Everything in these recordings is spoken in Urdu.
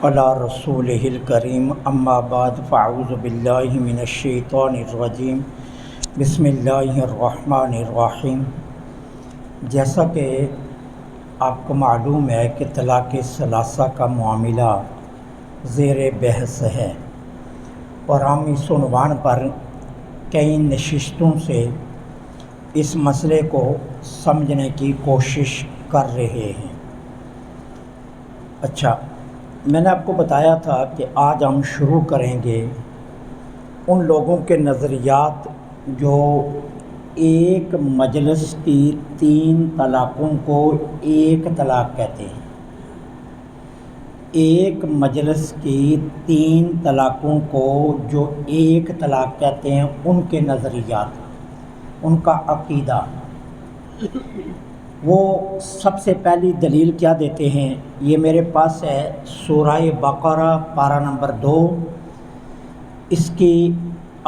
علی رسولہ الکریم اما بعد فاعوذ باللہ من الشیطان الرجیم بسم اللہ الرحمن الرحیم۔ جیسا کہ آپ کو معلوم ہے کہ طلاق ثلاثہ کا معاملہ زیر بحث ہے اور ہم اس عنوان پر کئی نشستوں سے اس مسئلے کو سمجھنے کی کوشش کر رہے ہیں۔ اچھا، میں نے آپ کو بتایا تھا کہ آج ہم شروع کریں گے ان لوگوں کے نظریات جو ایک مجلس کی 3 طلاقوں کو ایک طلاق کہتے ہیں۔ ایک مجلس کی 3 طلاقوں کو جو ایک طلاق کہتے ہیں، ان کے نظریات، ان کا عقیدہ، وہ سب سے پہلی دلیل کیا دیتے ہیں؟ یہ میرے پاس ہے سورہ بقرہ پارہ نمبر 2، اس کی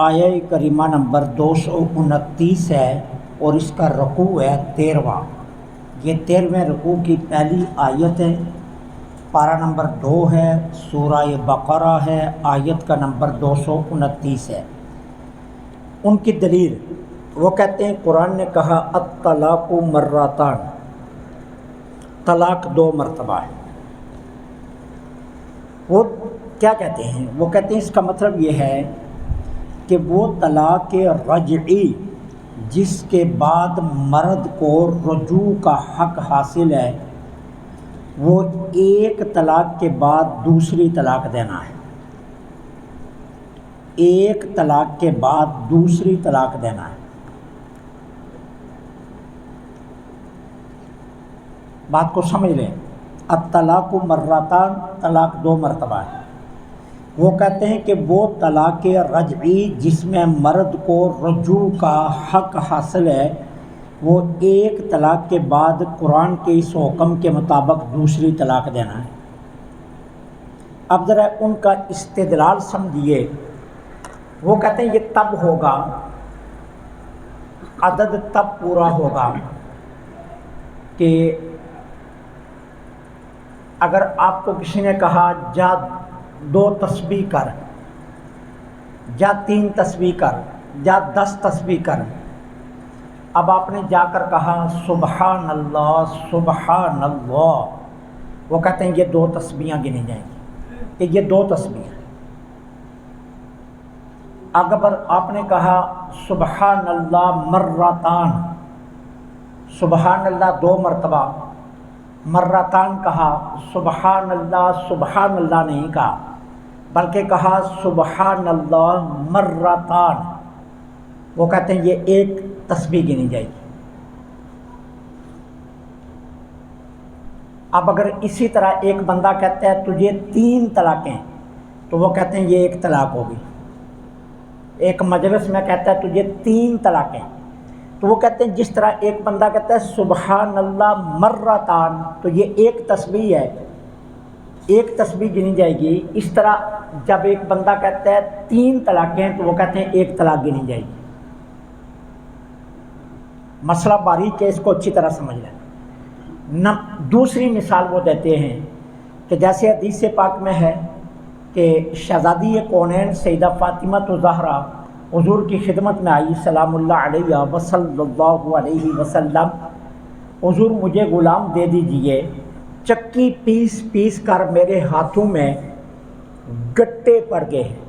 آیہ کریمہ نمبر 229 ہے اور اس کا رکوع ہے 13واں۔ یہ 13ویں رکوع کی پہلی آیت ہے، پارہ نمبر 2 ہے، سورہ بقرہ ہے، آیت کا نمبر 229 ہے۔ ان کی دلیل، وہ کہتے ہیں قرآن نے کہا الطلاق مرتان، طلاق 2 مرتبہ ہے۔ وہ کیا کہتے ہیں؟ وہ کہتے ہیں اس کا مطلب یہ ہے کہ وہ طلاق رجعی جس کے بعد مرد کو رجوع کا حق حاصل ہے، وہ ایک طلاق کے بعد دوسری طلاق دینا ہے۔ ایک طلاق کے بعد دوسری طلاق دینا ہے۔ بات کو سمجھ لیں، الطلاق مرتان، طلاق 2 مرتبہ ہے۔ وہ کہتے ہیں کہ وہ طلاق رجعی جس میں مرد کو رجوع کا حق حاصل ہے، وہ ایک طلاق کے بعد قرآن کے اس حکم کے مطابق دوسری طلاق دینا ہے۔ اب ذرا ان کا استدلال سمجھیے۔ وہ کہتے ہیں یہ تب ہوگا، عدد تب پورا ہوگا کہ اگر آپ کو کسی نے کہا جا 2 تسبیح کر، جا 3 تسبیح کر، جا 10 تسبیح کر، اب آپ نے جا کر کہا سبحان اللہ سبحان اللہ، وہ کہتے ہیں یہ 2 تسبیحاں گنی جائیں گی کہ یہ 2 تسبیح ہیں۔ اگر آپ نے کہا سبحان اللہ مرتان، سبحان اللہ 2 مرتبہ، مرتان کہا، سبحان اللہ نہیں کہا، بلکہ کہا سبحان اللہ مرتان، وہ کہتے ہیں یہ 1 تسبیح گنی جائے گی۔ اب اگر اسی طرح ایک بندہ کہتا ہے تجھے 3 طلاقیں، تو وہ کہتے ہیں یہ 1 طلاق ہوگی۔ ایک مجلس میں کہتا ہے تجھے 3 طلاقیں، تو وہ کہتے ہیں جس طرح ایک بندہ کہتا ہے سبحان اللہ مرتان، تو یہ 1 تسبیح ہے، 1 تسبیح گنی جائے گی۔ اس طرح جب ایک بندہ کہتا ہے 3 طلاقیں، تو وہ کہتے ہیں 1 طلاق گنی جائے گی۔ مسئلہ باریک ہے، اس کو اچھی طرح سمجھ لیں۔ دوسری مثال وہ دیتے ہیں کہ جیسے حدیث پاک میں ہے کہ شہزادی کونین سیدہ فاطمہ الزہرا حضور کی خدمت میں آئی سلام اللہ علیہ وصلی اللہ علیہ وسلم، حضور مجھے غلام دے دیجئے، چکی پیس پیس کر میرے ہاتھوں میں گٹے پڑ گئے ہیں۔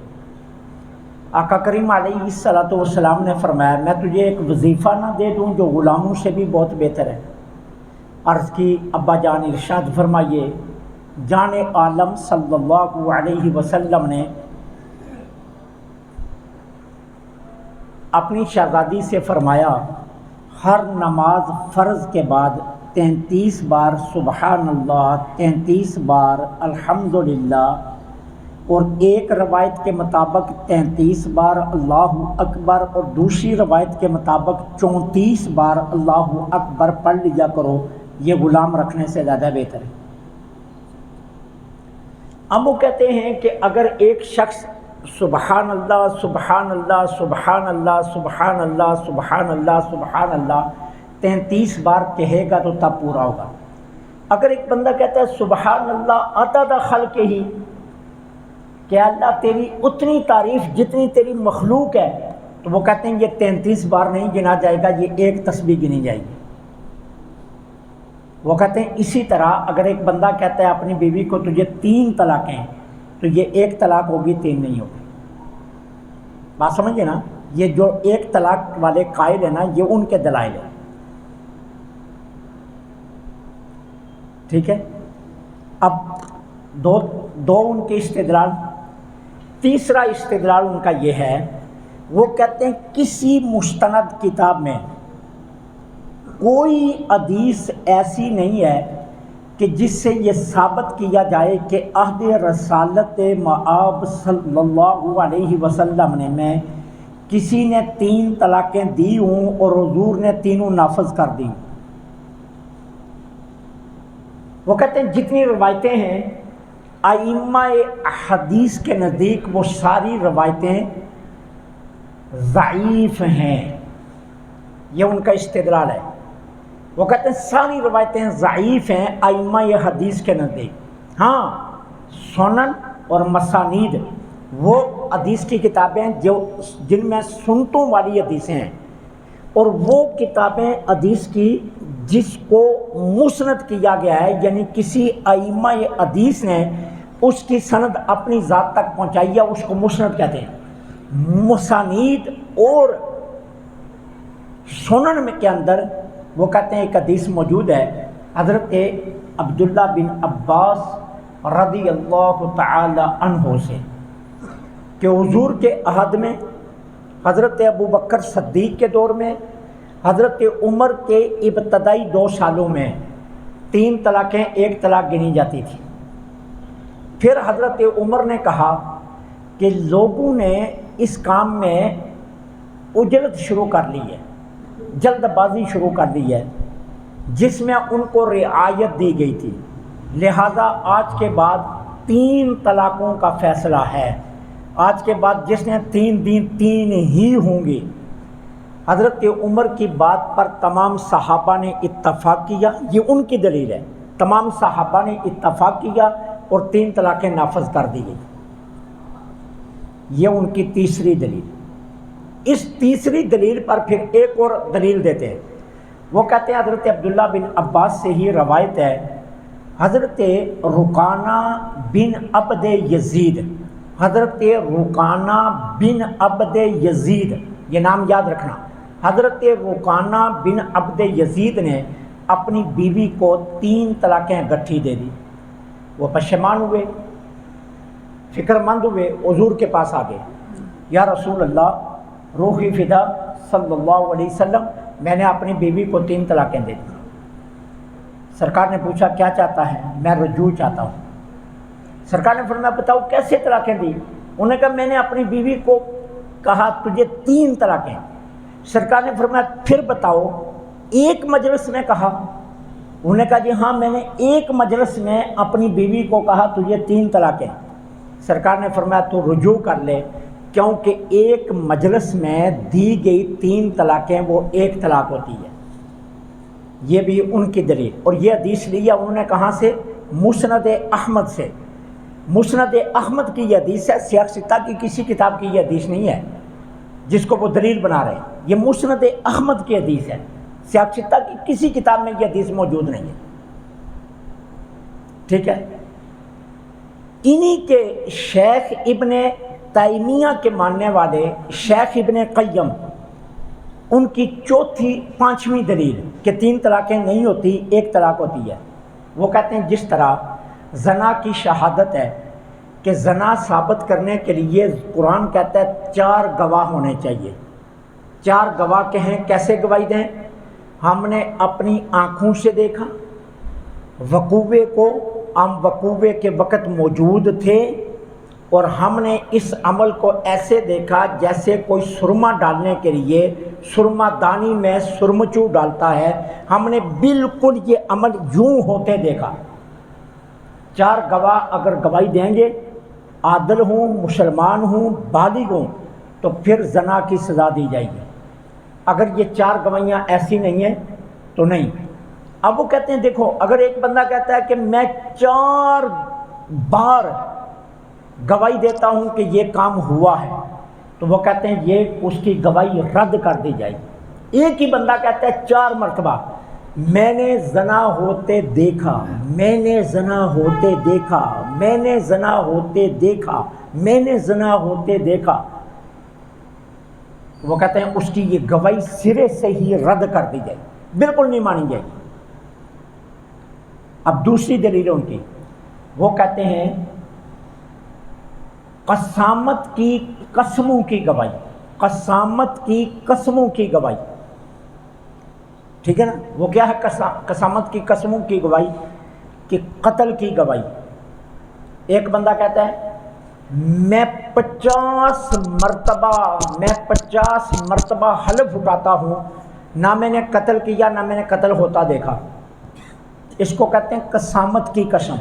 آقا کریم علیہ الصلوۃ والسلام نے فرمایا میں تجھے ایک وظیفہ نہ دے دوں جو غلاموں سے بھی بہت بہتر ہے؟ عرض کی ابا جان ارشاد فرمائیے۔ جان عالم صلی اللہ علیہ وسلم نے اپنی شہزادی سے فرمایا ہر نماز فرض کے بعد 33 بار سبحان اللہ، 33 بار الحمدللہ، اور ایک روایت کے مطابق 33 بار اللہ اکبر، اور دوسری روایت کے مطابق 34 بار اللہ اکبر پڑھ لیا کرو، یہ غلام رکھنے سے زیادہ بہتر ہے۔ اب وہ کہتے ہیں کہ اگر ایک شخص سبحان اللہ سبحان اللہ سبحان اللہ سبحان اللہ سبحان اللہ سبحان اللہ 33 بار کہے گا تو تب پورا ہوگا۔ اگر ایک بندہ کہتا ہے سبحان اللہ عدد خلقہ ہی، کہ اللہ تیری اتنی تعریف جتنی تیری مخلوق ہے، تو وہ کہتے ہیں یہ 33 بار نہیں گنا جائے گا، یہ ایک تسبیح گنی جائے گی۔ وہ کہتے ہیں اسی طرح اگر ایک بندہ کہتا ہے اپنی بیوی کو تجھے 3 طلاقیں، تو یہ ایک طلاق ہوگی، 3 نہیں ہوگی۔ بات سمجھے نا؟ یہ جو ایک طلاق والے قائل ہیں نا، یہ ان کے دلائل ہیں، ٹھیک ہے۔ اب دو ان کے استدلال۔ تیسرا استدلال ان کا یہ ہے، وہ کہتے ہیں کسی مستند کتاب میں کوئی حدیث ایسی نہیں ہے کہ جس سے یہ ثابت کیا جائے کہ عہد رسالت مآب صلی اللہ علیہ وسلم میں کسی نے 3 طلاقیں دی ہوں اور حضور نے تینوں نافذ کر دی۔ وہ کہتے ہیں جتنی روایتیں ہیں ائمہ حدیث کے نزدیک وہ ساری روایتیں ضعیف ہیں، یہ ان کا استدلال ہے۔ وہ کہتے ہیں ساری روایتیں ضعیف ہیں ائمہ حدیث کے نزدیک۔ ہاں، سنن اور مسانید وہ حدیث کی کتابیں جن میں سنتوں والی حدیثیں ہیں، اور وہ کتابیں حدیث کی جس کو مسند کیا گیا ہے، یعنی کسی ائمہ حدیث نے اس کی سند اپنی ذات تک پہنچائی ہے، اس کو مسند کہتے ہیں۔ مسانید اور سنن میں کے اندر وہ کہتے ہیں ایک حدیث موجود ہے حضرت عبداللہ بن عباس رضی اللہ تعالی عنہ سے، کہ حضور کے عہد میں، حضرت ابو بکر صدیق کے دور میں، حضرت عمر کے ابتدائی 2 سالوں میں 3 طلاقیں ایک طلاق گنی جاتی تھی۔ پھر حضرت عمر نے کہا کہ لوگوں نے اس کام میں اجلت شروع کر لی ہے، جلد بازی شروع کر دی ہے، جس میں ان کو رعایت دی گئی تھی، لہذا آج کے بعد 3 طلاقوں کا فیصلہ ہے۔ آج کے بعد جس نے 3 دی 3 ہی ہوں گی۔ حضرت عمر کی بات پر تمام صحابہ نے اتفاق کیا، یہ ان کی دلیل ہے، تمام صحابہ نے اتفاق کیا اور 3 طلاقیں نافذ کر دی گئی۔ یہ ان کی تیسری دلیل۔ اس تیسری دلیل پر پھر ایک اور دلیل دیتے ہیں، وہ کہتے ہیں حضرت عبداللہ بن عباس سے ہی روایت ہے، حضرت رکانہ بن عبد یزید، حضرت رکانہ بن عبد یزید، یہ نام یاد رکھنا، حضرت رکانہ بن عبد یزید نے اپنی بیوی کو 3 طلاقیں گٹھی دے دی۔ وہ پشیمان ہوئے، فکر مند ہوئے، حضور کے پاس آ گئے، یا رسول اللہ روحی فدا صلی اللہ علیہ وسلم، میں نے اپنی بیوی کو 3 طلاقیں دے دی۔ سرکار نے پوچھا کیا چاہتا ہے؟ میں رجوع چاہتا ہوں۔ سرکار نے فرمایا بتاؤ کیسے طلاقیں دی؟ انہوں نے کہا میں نے اپنی بیوی کو کہا تجھے 3 طلاقیں۔ سرکار نے فرمایا پھر بتاؤ ایک مجلس میں کہا؟ انہوں نے کہا جی ہاں میں نے ایک مجلس میں اپنی بیوی کو کہا تجھے 3 طلاقیں۔ سرکار نے فرمایا تو رجوع کر لے، کیونکہ ایک مجلس میں دی گئی 3 طلاقیں وہ 1 طلاق ہوتی ہے۔ یہ بھی ان کی دلیل، اور یہ حدیث لیا انہوں نے کہاں سے؟ مسند احمد سے۔ مسند احمد کی یہ حدیث ہے، سیاق ستہ کی کسی کتاب کی یہ حدیث نہیں ہے جس کو وہ دلیل بنا رہے ہیں۔ یہ مسند احمد کی حدیث ہے، سیاق ستہ کی کسی کتاب میں یہ حدیث موجود نہیں ہے، ٹھیک ہے۔ انہی کے شیخ ابن تیمیہ کے ماننے والے شیخ ابن قیم، ان کی 5ویں دلیل کہ 3 طلاقیں نہیں ہوتی 1 طلاق ہوتی ہے، وہ کہتے ہیں جس طرح زنا کی شہادت ہے کہ زنا ثابت کرنے کے لیے قرآن کہتا ہے 4 گواہ ہونے چاہیے۔ 4 گواہ کہیں کیسے گواہی دیں؟ ہم نے اپنی آنکھوں سے دیکھا، وقوعے کو ہم وقوعے کے وقت موجود تھے، اور ہم نے اس عمل کو ایسے دیکھا جیسے کوئی سرما ڈالنے کے لیے سرما دانی میں سرمچو ڈالتا ہے، ہم نے بالکل یہ عمل یوں ہوتے دیکھا۔ 4 گواہ اگر گواہی دیں گے، عادل ہوں، مسلمان ہوں، بالغ ہوں، تو پھر زنا کی سزا دی جائے گی۔ اگر یہ 4 گواہیاں ایسی نہیں ہیں تو نہیں۔ اب وہ کہتے ہیں دیکھو اگر ایک بندہ کہتا ہے کہ میں 4 بار گواہی دیتا ہوں کہ یہ کام ہوا ہے، تو وہ کہتے ہیں یہ اس کی گواہی رد کر دی جائے گی۔ ایک ہی بندہ کہتا ہے 4 مرتبہ میں نے زنا ہوتے دیکھا، میں نے زنا ہوتے دیکھا، میں نے زنا ہوتے دیکھا، میں نے زنا ہوتے دیکھا، وہ کہتے ہیں اس کی یہ گواہی سرے سے ہی رد کر دی جائے، بالکل نہیں مانی جائے گی۔ اب دوسری دلیل ان کی، وہ کہتے ہیں قسامت کی قسموں کی گواہی، قسامت کی قسموں کی گواہی، ٹھیک ہے نا؟ وہ کیا ہے قسامت کی قسموں کی گواہی؟ کہ قتل کی گواہی۔ ایک بندہ کہتا ہے میں 50 مرتبہ حلف اٹھاتا ہوں نہ میں نے قتل کیا نہ میں نے قتل ہوتا دیکھا، اس کو کہتے ہیں قسامت کی قسم۔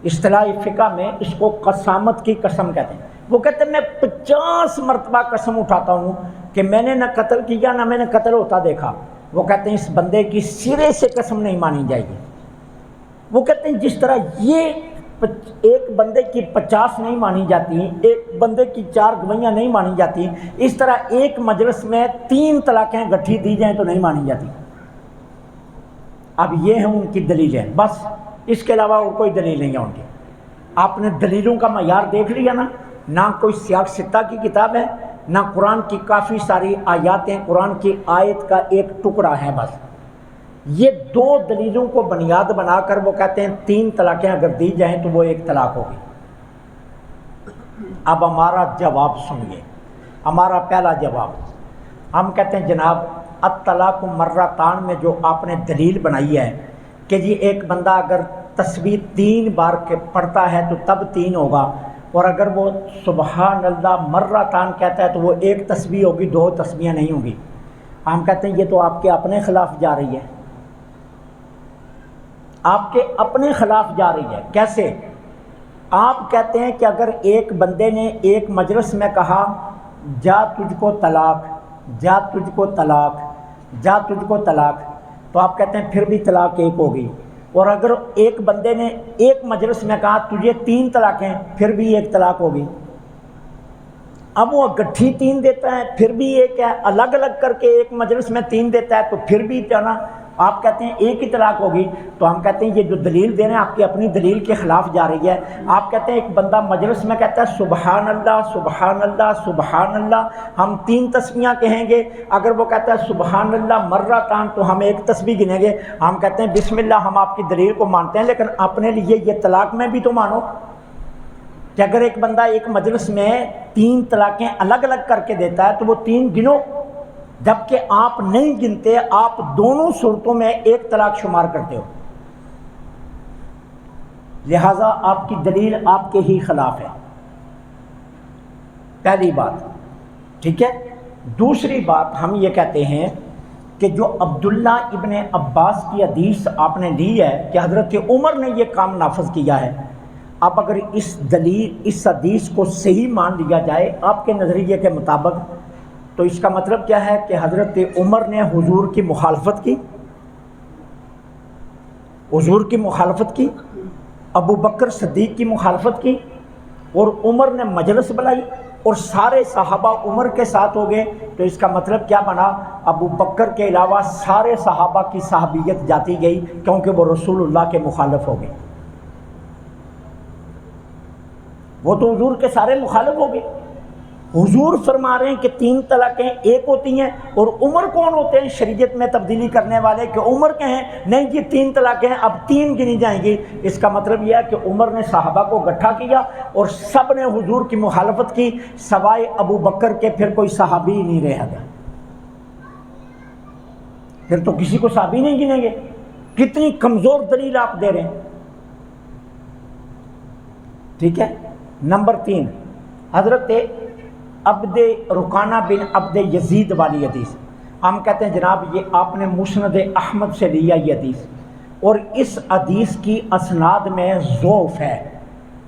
اصطلاح فقہ میں اس کو قسامت کی قسم کہتے ہیں۔ وہ کہتے ہیں میں 50 مرتبہ قسم اٹھاتا ہوں کہ میں نے نہ قتل کیا نہ میں نے قتل ہوتا دیکھا، وہ کہتے ہیں اس بندے کی سرے سے قسم نہیں مانی جائے گی۔ وہ کہتے ہیں جس طرح یہ ایک بندے کی 50 نہیں مانی جاتی، ایک بندے کی 4 گواہیاں نہیں مانی جاتی، اس طرح ایک مجلس میں 3 طلاقیں گٹھی دی جائیں تو نہیں مانی جاتی۔ اب یہ ہیں ان کی دلیلیں، بس اس کے علاوہ اور کوئی دلیل نہیں ہے ان کی۔ آپ نے دلیلوں کا معیار دیکھ لیا نا، نہ کوئی سیاق ستہ کی کتاب ہے، نہ قرآن کی کافی ساری آیاتیں، قرآن کی آیت کا ایک ٹکڑا ہے بس۔ یہ 2 دلیلوں کو بنیاد بنا کر وہ کہتے ہیں 3 طلاقیں اگر دی جائیں تو وہ 1 طلاق ہوگی۔ اب ہمارا جواب سنیے، ہمارا پہلا جواب، ہم کہتے ہیں جناب الطلاق مرتان میں جو آپ نے دلیل بنائی ہے کہ جی ایک بندہ اگر تسبیح 3 بار کے پڑھتا ہے تو تب 3 ہوگا، اور اگر وہ سبحان اللہ مرتان کہتا ہے تو وہ 1 تسبیح ہوگی، 2 تسبیحیں نہیں ہوگی۔ ہم کہتے ہیں یہ تو آپ کے اپنے خلاف جا رہی ہے، آپ کے اپنے خلاف جا رہی ہے۔ کیسے؟ آپ کہتے ہیں کہ اگر ایک بندے نے ایک مجلس میں کہا جا تجھ کو طلاق، جا تجھ کو طلاق، جا تجھ کو طلاق، تو آپ کہتے ہیں پھر بھی طلاق 1 ہوگی۔ اور اگر ایک بندے نے ایک مجلس میں کہا تجھے 3 طلاقیں، پھر بھی 1 طلاق ہوگی۔ اب وہ گٹھی 3 دیتا ہے پھر بھی 1 ہے، الگ الگ کر کے ایک مجلس میں 3 دیتا ہے تو پھر بھی جانا آپ کہتے ہیں 1 ہی طلاق ہوگی۔ تو ہم کہتے ہیں یہ جو دلیل دے رہے ہیں آپ کی اپنی دلیل کے خلاف جا رہی ہے۔ آپ کہتے ہیں ایک بندہ مجلس میں کہتا ہے سبحان اللہ سبحان اللہ سبحان اللہ، ہم 3 تسبیحاں کہیں گے۔ اگر وہ کہتا ہے سبحان اللہ مرتان تو ہم 1 تسبیح گنیں گے۔ ہم کہتے ہیں بسم اللہ، ہم آپ کی دلیل کو مانتے ہیں، لیکن اپنے لیے یہ طلاق میں بھی تو مانو کہ اگر ایک بندہ ایک مجلس میں 3 طلاقیں الگ الگ کر کے دیتا ہے تو وہ 3 گنو، جبکہ آپ نہیں گنتے، آپ دونوں صورتوں میں 1 طلاق شمار کرتے ہو، لہذا آپ کی دلیل آپ کے ہی خلاف ہے، پہلی بات، ٹھیک ہے۔ دوسری بات ہم یہ کہتے ہیں کہ جو عبداللہ ابن عباس کی حدیث آپ نے لی ہے کہ حضرت عمر نے یہ کام نافذ کیا ہے، اب اگر اس حدیث کو صحیح مان لیا جائے آپ کے نظریے کے مطابق، تو اس کا مطلب کیا ہے کہ حضرت عمر نے حضور کی مخالفت کی، حضور کی مخالفت کی، ابو بکر صدیق کی مخالفت کی، اور عمر نے مجلس بلائی اور سارے صحابہ عمر کے ساتھ ہو گئے، تو اس کا مطلب کیا بنا؟ ابو بکر کے علاوہ سارے صحابہ کی صحابیت جاتی گئی، کیونکہ وہ رسول اللہ کے مخالف ہو گئے، وہ تو حضور کے سارے مخالف ہو گئے۔ حضور فرما رہے ہیں کہ 3 طلاقیں 1 ہوتی ہیں، اور عمر کون ہوتے ہیں شریعت میں تبدیلی کرنے والے کہ عمر کہیں نہیں یہ 3 طلاقیں اب 3 گنی جائیں گی؟ اس کا مطلب یہ ہے کہ عمر نے صحابہ کو گٹھا کیا اور سب نے حضور کی مخالفت کی، سوائے ابو بکر کے پھر کوئی صحابی نہیں رہ گیا، پھر تو کسی کو صحابی نہیں گنیں گے۔ کتنی کمزور دلیل آپ دے رہے ہیں، ٹھیک ہے۔ نمبر 3، حضرت عبد رکانہ بن عبد یزید والی حدیث، ہم کہتے ہیں جناب یہ آپ نے مسند احمد سے لیا یہ حدیث، اور اس حدیث کی اسناد میں ضعف ہے،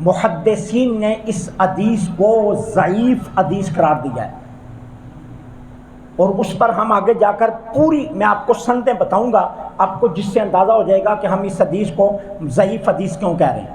محدثین نے اس حدیث کو ضعیف حدیث قرار دیا ہے، اور اس پر ہم آگے جا کر پوری میں آپ کو سندیں بتاؤں گا، آپ کو جس سے اندازہ ہو جائے گا کہ ہم اس حدیث کو ضعیف حدیث کیوں کہہ رہے ہیں۔